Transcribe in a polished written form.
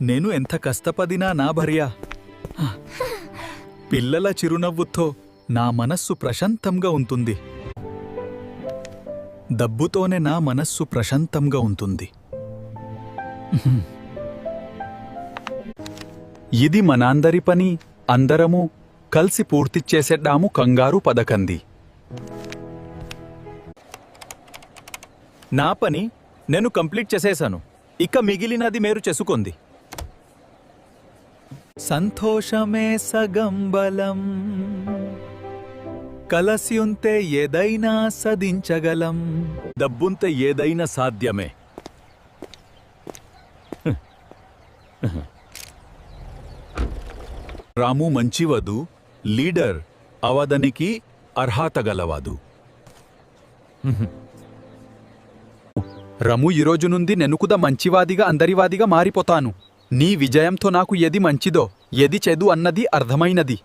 నేను ఎంత కష్టపడినా నా భార్య పిల్లల చిరునవ్వుతో నా మనస్సు ప్రశాంతంగా ఉంటుంది. డబ్బుతోనే నా మనస్సు ప్రశాంతంగా ఉంటుంది. ఇది మనందరి పని. అందరము కలిసి పూర్తి చేసేద్దాము. కంగారు పడకండి. నా పని నేను కంప్లీట్ చేసేశాను. ఇక మిగిలినది మీరు చేసుకోండి. సంతోషమే సగం బలం, కలసి ఉంటే ఏదైనా సాధించగలం. డబ్బుంటే ఏదైనా సాధ్యమే. రాము మంచివదు, లీడర్ అవడానికి అర్హత గలవాదు. రము ఈరోజు నుండి నేను కూడా మంచివాదిగా అందరివాదిగా మారిపోతాను. నీ విజయంతో నాకు ఏది మంచిదో ఏది చెడు అన్నది అర్థమైనది.